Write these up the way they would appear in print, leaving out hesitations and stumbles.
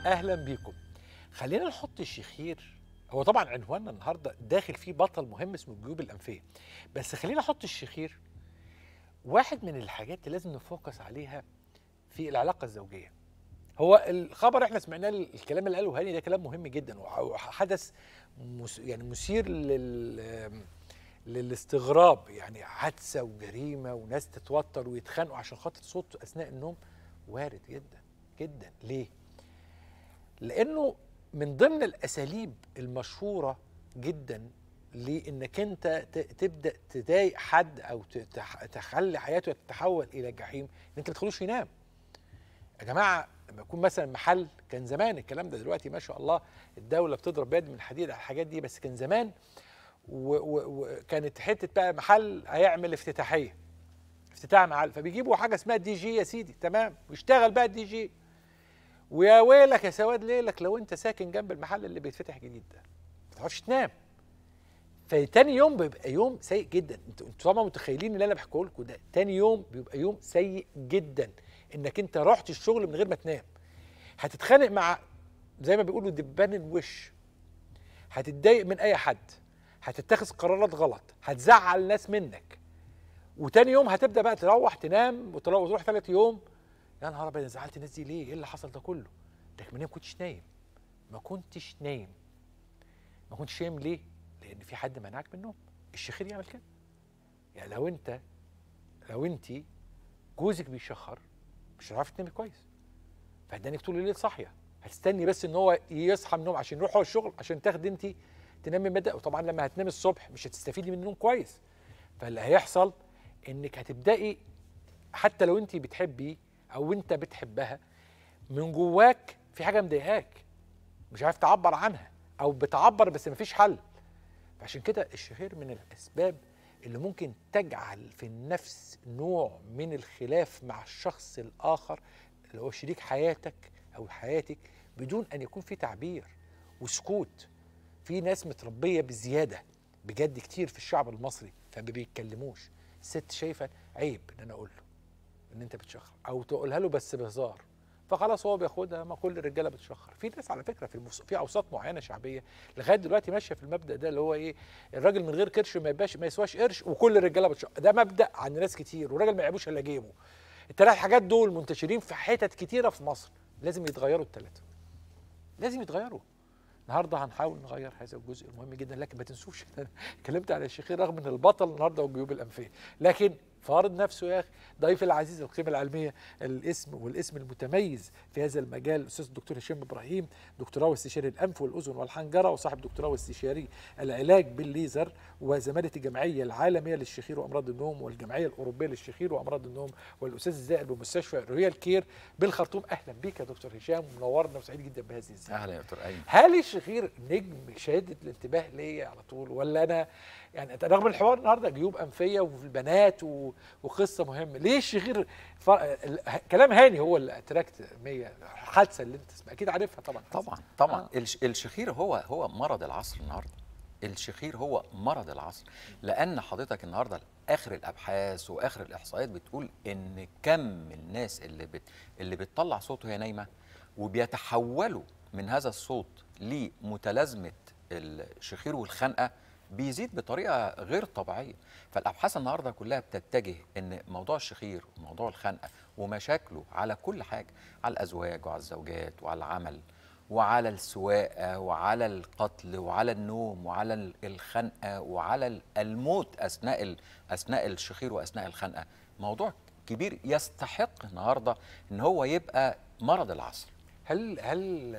اهلا بيكم. خلينا نحط الشخير، هو طبعا عنواننا النهارده داخل فيه بطل مهم اسمه الجيوب الانفيه، بس خلينا نحط الشخير واحد من الحاجات اللي لازم نفوكس عليها في العلاقه الزوجيه. هو الخبر احنا سمعناه، الكلام اللي قاله هاني ده كلام مهم جدا وحدث يعني مثير للاستغراب، يعني حادثه وجريمه وناس تتوتر ويتخانقوا عشان خاطر صوت اثناء النوم. وارد جدا جدا. ليه؟ لانه من ضمن الاساليب المشهوره جدا لانك انت تبدا تضايق حد او تخلي حياته تتحول الى جحيم، ان انت ما تخلوش ينام. يا جماعه لما يكون مثلا محل، كان زمان الكلام ده، دلوقتي ما شاء الله الدوله بتضرب بيد من الحديد على الحاجات دي، بس كان زمان وكانت حته بقى محل هيعمل افتتاح محل، فبيجيبوا حاجه اسمها دي جي يا سيدي، تمام، ويشتغل بقى الدي جي. ويا ويلك يا سواد ليلك لو انت ساكن جنب المحل اللي بيتفتح جديد ده، ما تعرفش تنام. فتاني يوم بيبقى يوم سيء جدا. انتوا طبعا متخيلين اللي انا بحكيه لكم ده، تاني يوم بيبقى يوم سيء جدا، انك انت رحت الشغل من غير ما تنام. هتتخانق مع، زي ما بيقولوا، دبان الوش، هتتضايق من اي حد، هتتخذ قرارات غلط، هتزعل ناس منك، وتاني يوم هتبدا بقى تروح تنام وتروح ثالث يوم، يا نهار ابيض زعلت الناس دي ليه؟ ايه اللي حصل ده كله؟ لكن ما كنتش نايم. ما كنتش نايم. ما كنتش نايم ليه؟ لان في حد منعك من النوم. الشخير يعمل كده. يعني لو انت جوزك بيشخر مش هتعرفي تنامي كويس، فهتدانك طول الليل صاحيه، هتستني بس ان هو يصحى من النوم عشان يروح هو الشغل عشان تاخدي انت تنامي مدى، وطبعا لما هتنامي الصبح مش هتستفيدي من النوم كويس. فاللي هيحصل انك هتبداي، حتى لو انت بتحبي او انت بتحبها، من جواك في حاجه مضايقاك مش عارف تعبر عنها، او بتعبر بس مفيش حل. فعشان كده الشخير من الاسباب اللي ممكن تجعل في النفس نوع من الخلاف مع الشخص الاخر اللي هو شريك حياتك او حياتك، بدون ان يكون في تعبير وسكوت. في ناس متربيه بزياده بجد كتير في الشعب المصري فما بيتكلموش. الست شايفه عيب ان انا اقول له ان انت بتشخر، او تقولها له بس بهزار، فخلاص هو بياخدها، ما كل الرجاله بتشخر. في ناس على فكره في اوساط معينه شعبيه لغايه دلوقتي ماشيه في المبدا ده، اللي هو ايه؟ الراجل من غير كرش ما يسواش قرش، وكل الرجاله بتشخر. ده مبدا عند ناس كتير، والراجل ما يعيبوش الا جيبه. الثلاث حاجات دول منتشرين في حتت كتيره في مصر، لازم يتغيروا الثلاثه، لازم يتغيروا. النهارده هنحاول نغير هذا الجزء المهم جدا، لكن ما تنسوش انا اتكلمت على الشخير رغم ان البطل النهارده هو الجيوب الانفيه، لكن فارض نفسه يا اخي. ضيفي العزيز القيمه العلميه، الاسم المتميز في هذا المجال، الاستاذ الدكتور هشام ابراهيم، دكتوراه واستشاري الانف والاذن والحنجره، وصاحب دكتوراه واستشاري العلاج بالليزر، وزماله الجمعيه العالميه للشخير وامراض النوم والجمعيه الاوروبيه للشخير وامراض النوم، والاستاذ الزائر بمستشفى رويال كير بالخرطوم. اهلا بيك يا دكتور هشام، منورنا وسعيد جدا بهذه الزياره. اهلا يا دكتور ايمن. هل الشخير نجم شادد الانتباه ليا على طول، ولا انا يعني رغم الحوار النهارده جيوب انفيه وفي البنات وقصه مهمه، ليه الشخير كلام هاني هو اللي اتراكت 100 حادثه اللي انت اكيد عارفها طبعا. طبعا الشخير هو مرض العصر النهارده. الشخير هو مرض العصر، لان حضرتك النهارده اخر الابحاث واخر الاحصائيات بتقول ان كم الناس اللي بتطلع صوت وهي نايمه وبيتحولوا من هذا الصوت لمتلازمه الشخير والخنقه بيزيد بطريقه غير طبيعيه. فالابحاث النهارده كلها بتتجه ان موضوع الشخير وموضوع الخنقه ومشاكله على كل حاجه، على الازواج وعلى الزوجات وعلى العمل وعلى السواقه وعلى القتل وعلى النوم وعلى الخنقه وعلى الموت اثناء الشخير واثناء الخنقه. موضوع كبير يستحق النهارده ان هو يبقى مرض العصر. هل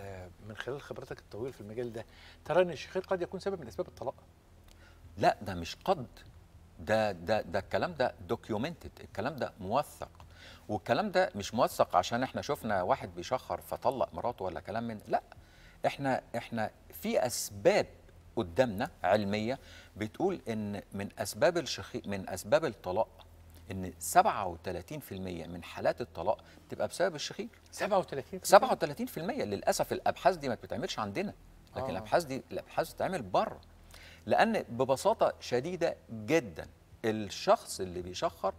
من خلال خبرتك الطويله في المجال ده ترى ان الشخير قد يكون سبب من اسباب الطلاق؟ لا، ده مش قد، ده الكلام ده دوكيومنتد، الكلام ده موثق. والكلام ده مش موثق عشان احنا شفنا واحد بيشخر فطلق مراته ولا كلام من، لا، احنا في اسباب قدامنا علميه بتقول ان من اسباب الطلاق ان 37% من حالات الطلاق بتبقى بسبب الشخير. 37% للاسف الابحاث دي ما بتتعملش عندنا، لكن الابحاث بتتعمل بره. لان ببساطه شديده جدا الشخص اللي بيشخر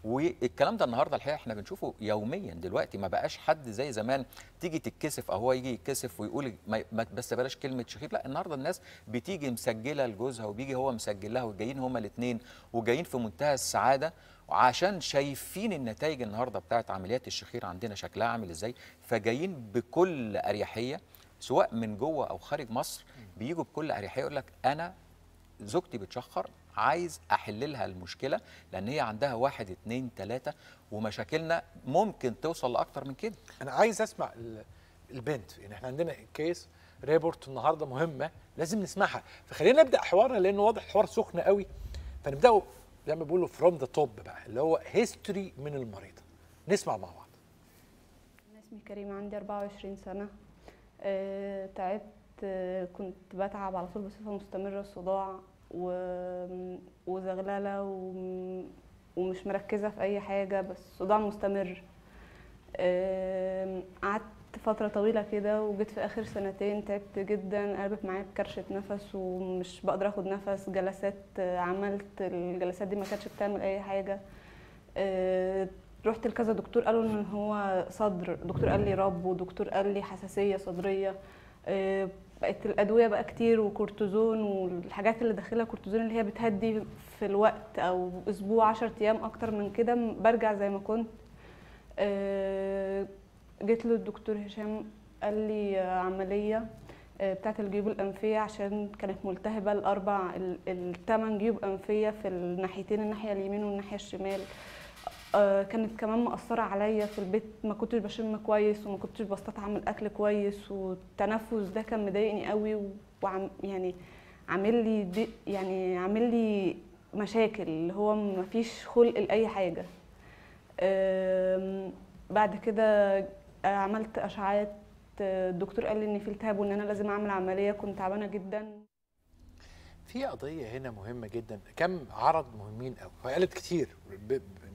والكلام ده النهارده الحقيقه احنا بنشوفه يوميا دلوقتي، ما بقاش حد زي زمان تيجي تتكسف او هو يجي يتكسف ويقول بس بلاش كلمه شخير. لا، النهارده الناس بتيجي مسجله لجوزها وبيجي هو مسجل لها، وجايين هما الاثنين وجايين في منتهى السعاده، وعشان شايفين النتائج النهارده بتاعت عمليات الشخير عندنا شكلها عامل ازاي، فجايين بكل اريحيه سواء من جوه او خارج مصر، بيجوا بكل اريحيه يقول لك انا زوجتي بتشخر، عايز احل لها المشكله، لان هي عندها 1 2 3 ومشاكلنا ممكن توصل لاكتر من كده. انا عايز اسمع البنت، يعني احنا عندنا كيس ريبورت النهارده مهمه لازم نسمعها، فخلينا نبدا حوارنا لانه واضح الحوار سخن قوي، فنبداه زي ما بيقولوا فروم ذا توب بقى، اللي هو هيستوري من المريضه. نسمع مع بعض. أنا اسمي كريمة، عندي 24 سنة. تعبت. كنت بتعب على طول بصفة مستمرة، صداع وزغللة ومش مركزة في أي حاجة، بس صداع مستمر. قعدت فترة طويلة كده، وجيت في آخر سنتين تعبت جدا، قلبت معايا بكرشة نفس ومش بقدر اخد نفس. جلسات عملت، الجلسات دي ما كانتش بتعمل أي حاجة. رحت لكذا دكتور، قالوا ان هو صدر، دكتور قال لي رب، ودكتور قال لي حساسيه صدريه. بقت الادويه بقى كتير، وكورتيزون، والحاجات اللي داخلها كورتيزون اللي هي بتهدي في الوقت، او اسبوع 10 ايام اكتر من كده برجع زي ما كنت. جيت له الدكتور هشام، قال لي عمليه بتاعت الجيوب الانفيه، عشان كانت ملتهبه ال8 جيوب انفيه في الناحيتين، الناحيه اليمين والناحيه الشمال. كانت كمان مأثرة عليا في البيت، ما كنتش بشم كويس، وما كنتش بستطعم الأكل كويس، والتنفس ده كان مضايقني قوي، يعني عامل لي مشاكل، اللي هو ما فيش خلق لأي حاجة. بعد كده عملت أشعاعات، الدكتور قال لي إن في التهاب وإن أنا لازم أعمل عملية. كنت تعبانة جدا. في قضيه هنا مهمه جدا، كم عرض مهمين قوي، وقالت كتير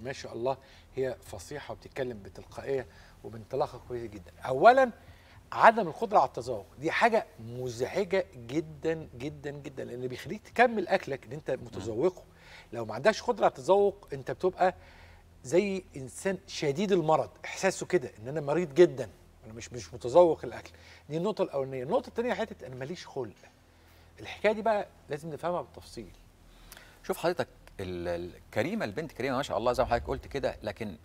ما شاء الله، هي فصيحه وبتتكلم بتلقائيه وبانطلاقه كويسه جدا. اولا عدم القدره على التذوق، دي حاجه مزعجه جدا جدا جدا، لان بيخليك تكمل اكلك ان انت متذوقه. لو ما عندكش قدره على التذوق انت بتبقى زي انسان شديد المرض، احساسه كده ان انا مريض جدا، انا مش متذوق الاكل. دي النقطه الاولانيه. النقطه الثانيه حته انا ماليش خلق. الحكايه دي بقى لازم نفهمها بالتفصيل. شوف حضرتك، كريمه، البنت كريمه ما شاء الله زي ما حضرتك قلت كده، لكن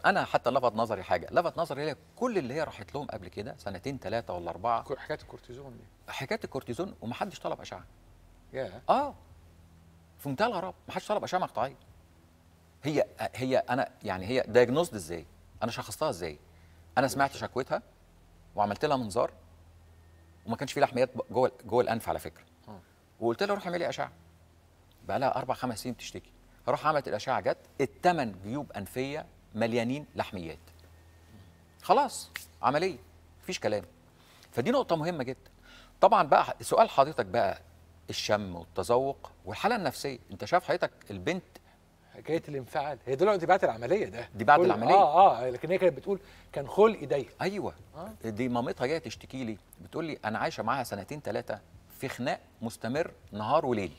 انا حتى لفت نظري حاجه، لفت نظري هي كل اللي هي راحت لهم قبل كده 2 3 ولا 4 حكايه الكورتيزون دي، حكايه الكورتيزون، ومحدش طلب اشعه. ياه. في منتهى الغرابه، محدش طلب اشعه مقطعيه. هي انا يعني هي دايجنوزد ازاي؟ انا شخصتها ازاي؟ انا سمعت شكوتها وعملت لها منظار، وما كانش في لحميات جوه الانف على فكره، وقلت لها روحي اعملي اشعه. بقى لها 4 5 سنين بتشتكي، راح عملت الاشعه، جت ال8 جيوب انفيه مليانين لحميات. خلاص عمليه، مفيش كلام. فدي نقطه مهمه جدا. طبعا بقى سؤال حضرتك بقى، الشم والتذوق والحاله النفسيه، انت شايف حضرتك البنت حكايه الانفعال، هي دلوقتي بعد العمليه ده، دي بعد العمليه. لكن هي كانت بتقول كان خلقي ضيق. ايوه. دي مامتها جايه تشتكي لي، بتقول لي انا عايشه معاها 2 3 في خناق مستمر نهار وليل،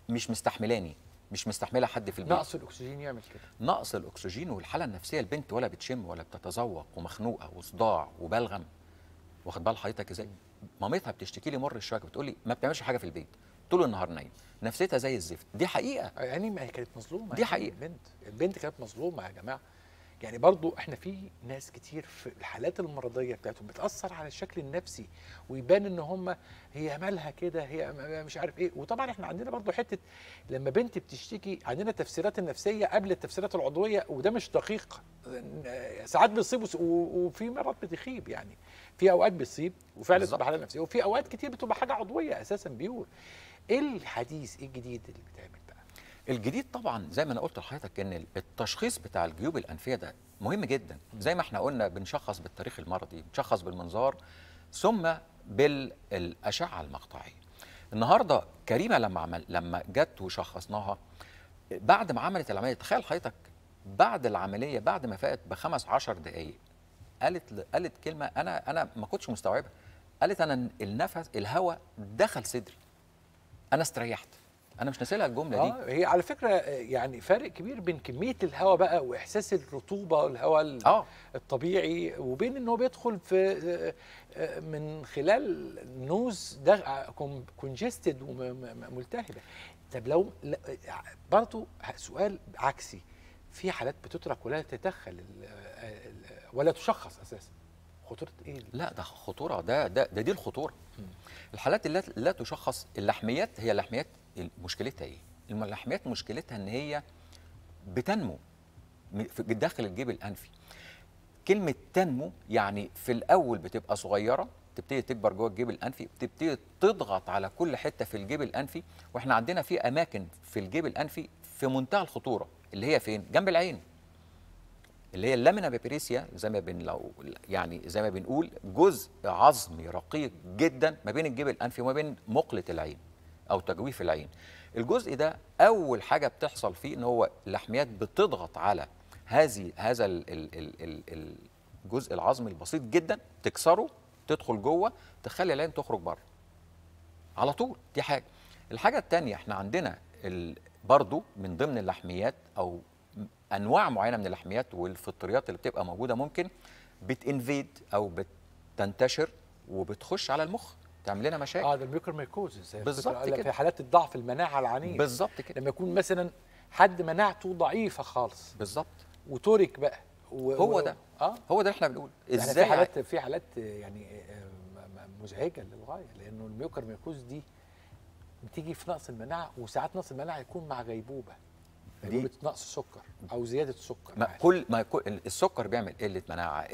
مش مستحملاني، مش مستحمله حد في البيت. نقص الاكسجين يعمل كده، نقص الاكسجين والحاله النفسيه، البنت ولا بتشم ولا بتتذوق، ومخنوقه وصداع وبلغم. واخد بال حضرتك ازاي؟ مامتها بتشتكي لي مر الشوكه، بتقول لي ما بتعملش حاجه في البيت، طول النهار نايم، نفسيتها زي الزفت. دي حقيقه، يعني ما هي كانت مظلومه، دي حقيقه. البنت كانت مظلومه يا جماعه. يعني برضو احنا في ناس كتير في الحالات المرضيه بتاعتهم بتاثر على الشكل النفسي، ويبان ان هم هي مالها كده، هي مش عارف ايه. وطبعا احنا عندنا برضو حته لما بنت بتشتكي، عندنا التفسيرات النفسيه قبل التفسيرات العضويه، وده مش دقيق. ساعات بيصيب وفي مرات بتخيب، يعني في اوقات بيصيب وفعلا بتبقى حاله نفسيه، وفي اوقات كتير بتبقى حاجه عضويه اساسا بيقول. ايه الحديث، ايه الجديد اللي بيتعمل بقى؟ الجديد طبعا زي ما انا قلت لحضرتك ان التشخيص بتاع الجيوب الانفيه ده مهم جدا. زي ما احنا قلنا بنشخص بالتاريخ المرضي، بنشخص بالمنظار، ثم بالاشعه المقطعيه. النهارده كريمه لما جت وشخصناها بعد ما عملت العمليه، تخيل حضرتك بعد العمليه، بعد ما فاتت ب15 10 دقائق، قالت كلمه انا ما كنتش مستوعبها. قالت انا النفس، الهواء دخل صدري، انا استريحت. انا مش ناسي الجمله دي. هي على فكره يعني فرق كبير بين كميه الهواء بقى واحساس الرطوبه والهواء الطبيعي، وبين ان هو بيدخل في من خلال نوز ده كونجستد وملتهبه. طب لو برضه سؤال عكسي، في حالات بتترك ولا تتدخل ولا تشخص اساسا، خطوره ايه؟ لا ده خطوره، دي الخطوره. الحالات اللي لا تشخص، اللحميات، هي اللحميات مشكلتها ايه؟ اللحميات مشكلتها ان هي بتنمو في داخل الجيب الانفي. كلمه تنمو يعني في الاول بتبقى صغيره، تبتدي تكبر جوه الجيب الانفي، بتبتدي تضغط على كل حته في الجيب الانفي. واحنا عندنا في اماكن في الجيب الانفي في منتهى الخطوره، اللي هي فين؟ جنب العين، اللي هي اللامينا بيبريسيا، زي ما بنقول جزء عظمي رقيق جدا ما بين الجيب الانفي وما بين مقله العين او تجويف العين. الجزء ده اول حاجه بتحصل فيه ان هو اللحميات بتضغط على هذا الجزء العظمي البسيط جدا، تكسره، تدخل جوه، تخلي العين تخرج بره على طول. دي حاجه. الحاجه الثانيه، احنا عندنا برضو من ضمن اللحميات او انواع معينه من اللحميات والفطريات اللي بتبقى موجوده ممكن بتنفيد او بتنتشر وبتخش على المخ، تعمل لنا مشاكل. ده الميوكرميكوزس بالظبط كده، في حالات الضعف المناعه العنيف. بالظبط كده، لما يكون مثلا حد مناعته ضعيفه خالص، بالظبط، وتورك بقى هو ده هو ده احنا بنقول ازاي. في حالات يعني مزعجه للغايه، لانه الميوكرميكوز دي بتيجي في نقص المناعه، وساعات نقص المناعه يكون مع غيبوبه نقص سكر او زياده السكر. كل السكر بيعمل قله مناعه،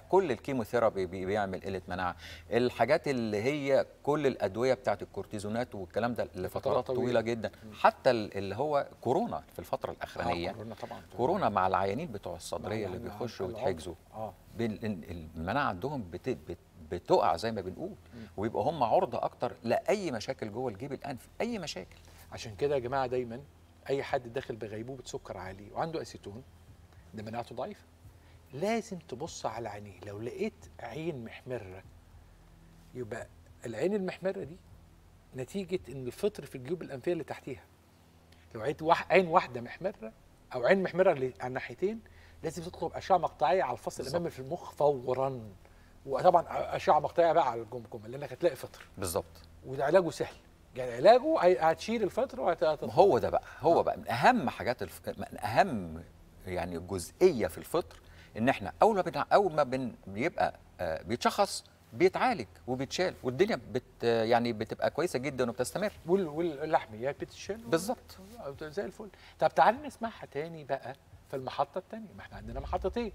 كل الكيموثيرابي بيعمل قله مناعه، الحاجات اللي هي كل الادويه بتاعت الكورتيزونات والكلام ده لفترات طويله جدا. حتى اللي هو كورونا في الفتره الاخرانيه، كورونا طبعا، كورونا مع العيانين بتوع الصدريه اللي بيخشوا ويتحجزوا، المناعه عندهم بتقع زي ما بنقول، ويبقى هم عرضه اكتر لاي مشاكل جوه الجيب الانفي، اي مشاكل. عشان كده يا جماعه دايما اي حد داخل بغيبوبه سكر عالي وعنده اسيتون، ده مناعته ضعيفه، لازم تبص على عينيه. لو لقيت عين محمره، يبقى العين المحمره دي نتيجه ان الفطر في الجيوب الانفيه اللي تحتيها. لو لقيت عين واحده محمره او عين محمره على الناحيتين، لازم تطلب اشعه مقطعيه على الفص الامامي في المخ فورا، وطبعا اشعه مقطعيه بقى على الجمجمه لانك هتلاقي فطر. بالظبط. وده علاجه سهل، يعني علاجه هتشيل الفطر هو ده بقى، بقى من اهم حاجات من اهم يعني جزئيه في الفطر، ان احنا اول ما بيبقى بيتشخص بيتعالج وبيتشال، والدنيا يعني بتبقى كويسه جدا وبتستمر، واللحميات بتتشال بالظبط زي الفل. طب تعالى نسمعها تاني بقى في المحطه الثانيه، ما احنا عندنا محطتين،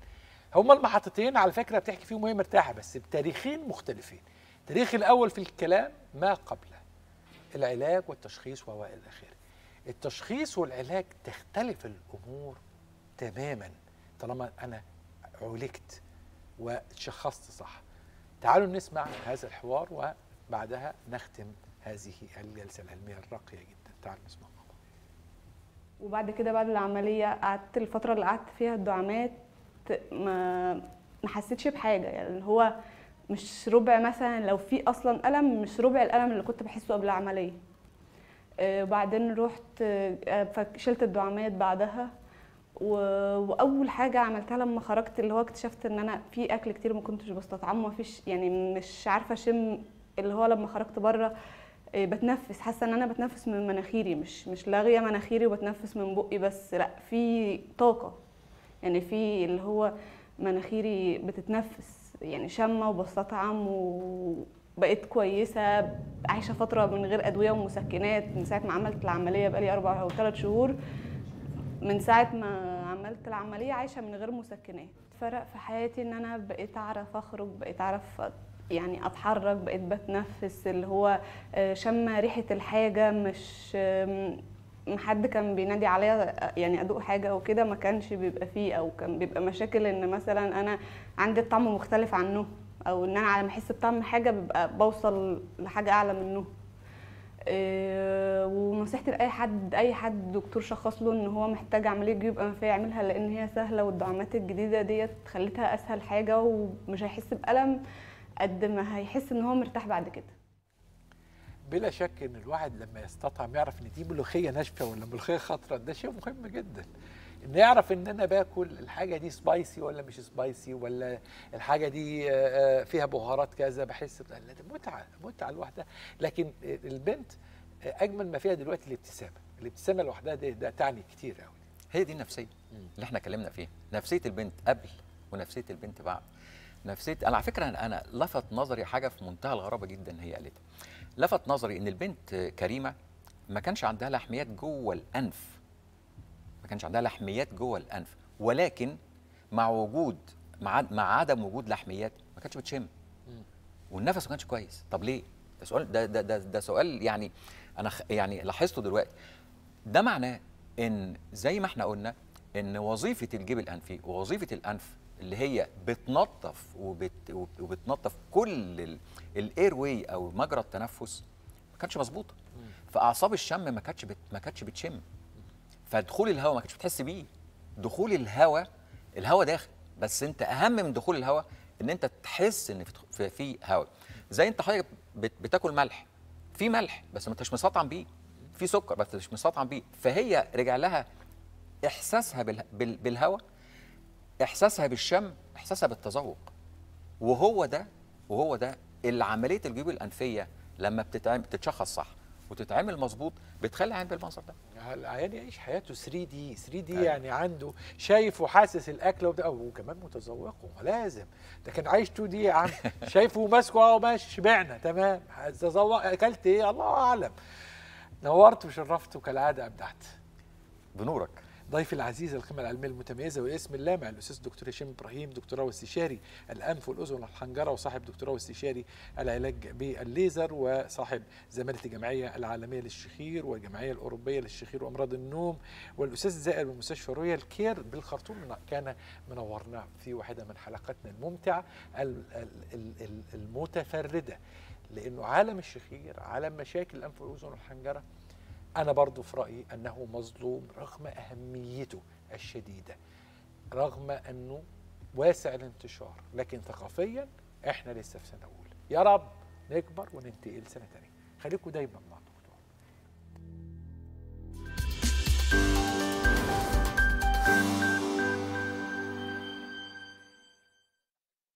هما المحطتين على فكره بتحكي فيهم وهي مرتاحه بس بتاريخين مختلفين. التاريخ الاول في الكلام ما قبل العلاج والتشخيص والى اخره. التشخيص والعلاج تختلف الامور تماما طالما انا عولجت وتشخصت صح. تعالوا نسمع هذا الحوار وبعدها نختم هذه الجلسه العلميه الراقيه جدا. تعالوا نسمع. وبعد كده بعد العمليه قعدت الفتره اللي قعدت فيها الدعامات ما حسيتش بحاجه، يعني هو مش ربع مثلا، لو في اصلا الم مش ربع الالم اللي كنت بحسه قبل العمليه. وبعدين رحت شلت الدعامات بعدها، واول حاجه عملتها لما خرجت اللي هو اكتشفت ان انا في اكل كتير ما كنتش بستطعمه، مفيش يعني مش عارفه اشم، اللي هو لما خرجت بره بتنفس، حاسه ان انا بتنفس من مناخيري، مش لاغيه مناخيري وبتنفس من بقي بس، لا في طاقه، يعني في اللي هو مناخيري بتتنفس، يعني شامه وبستطعم وبقيت كويسه. عايشه فتره من غير ادويه ومسكنات من ساعه ما عملت العمليه، بقالي 4 أو 3 شهور من ساعه ما عملت العمليه عايشه من غير مسكنات. فرق في حياتي ان انا بقيت اعرف اخرج، بقيت اعرف يعني اتحرك، بقيت بتنفس، اللي هو شم ريحه الحاجه، مش حد كان بينادي عليا يعني ادوق حاجه او كده ما كانش بيبقى فيه، او كان بيبقى مشاكل ان مثلا انا عندي الطعم مختلف عنه، او ان انا على ما احس بطعم حاجه ببقى بوصل لحاجه اعلى منه. ونصيحتي لاي حد دكتور شخص له ان هو محتاج عمليه جيوب انفيه يعملها، لان هي سهله، والدعامات الجديده ديت خلتها اسهل حاجه، ومش هيحس بالم قد ما هيحس ان هو مرتاح بعد كده. بلا شك ان الواحد لما يستطعم يعرف ان دي ملوخيه ناشفه ولا ملوخيه خضراء، ده شيء مهم جدا. ان يعرف ان انا باكل الحاجه دي سبايسي ولا مش سبايسي، ولا الحاجه دي فيها بهارات كذا، بحس ده متعه، متعه لوحدها. لكن البنت اجمل ما فيها دلوقتي الابتسامه، الابتسامه لوحدها ده تعني كتير قوي. هي دي النفسيه اللي احنا اتكلمنا فيها، نفسيه البنت قبل ونفسيه البنت بعد. نفسيه انا على فكره انا لفت نظري حاجه في منتهى الغرابه جدا هي قالتها. لفت نظري ان البنت كريمه ما كانش عندها لحميات جوه الانف، ما كانش عندها لحميات جوه الانف، ولكن مع عدم وجود لحميات ما كانتش بتشم، والنفس ما كانش كويس. طب ليه؟ ده سؤال، ده سؤال يعني انا يعني لاحظته دلوقتي. ده معناه ان زي ما احنا قلنا ان وظيفه الجيب الانفي ووظيفه الانف اللي هي بتنظف وبتنظف كل الاير واي او مجرى التنفس ما كانتش مظبوطه. فاعصاب الشم ما كانتش بتشم، فدخول الهواء ما كانتش بتحس بيه. دخول الهواء داخل، بس انت اهم من دخول الهواء ان انت تحس ان في هواء. زي انت حضرتك بتاكل ملح، في ملح بس ما انتش مستطعم بيه، في سكر بس مش مستطعم بيه. فهي رجع لها احساسها بالهواء، احساسها بالشم، احساسها بالتذوق. وهو ده اللي عمليه الجيوب الانفيه لما بتتشخص صح وتتعمل مظبوط بتخلي العيان بالمنظر ده. العيان يعيش حياته 3 دي يعني عنده شايف وحاسس الاكل وكمان متذوقه، لازم. ده كان عايش 2 دي يا عم، شايفه وماسكه اهو ماشي، شبعنا تمام، تذوق اكلت ايه الله اعلم. نورت وشرفت وكالعاده ابدعت. بنورك. ضيفي العزيز القيمة العلمية المتميزة والاسم اللامع الأستاذ دكتور هشام إبراهيم، دكتوراه واستشاري الأنف والأذن والحنجرة، وصاحب دكتوراه واستشاري العلاج بالليزر، وصاحب زمالة الجمعية العالمية للشخير والجمعية الأوروبية للشخير وأمراض النوم، والأستاذ زائر من مستشفى رويال كير بالخرطوم. كان منورنا في واحدة من حلقاتنا الممتعة المتفردة، لأنه عالم الشخير، عالم مشاكل الأنف والأذن والحنجرة، أنا برضو في رأيي أنه مظلوم رغم أهميته الشديدة، رغم أنه واسع الانتشار، لكن ثقافيا إحنا لسه في سنة أولى. يا رب نكبر وننتقل سنة تانية. خليكم دايما معنا.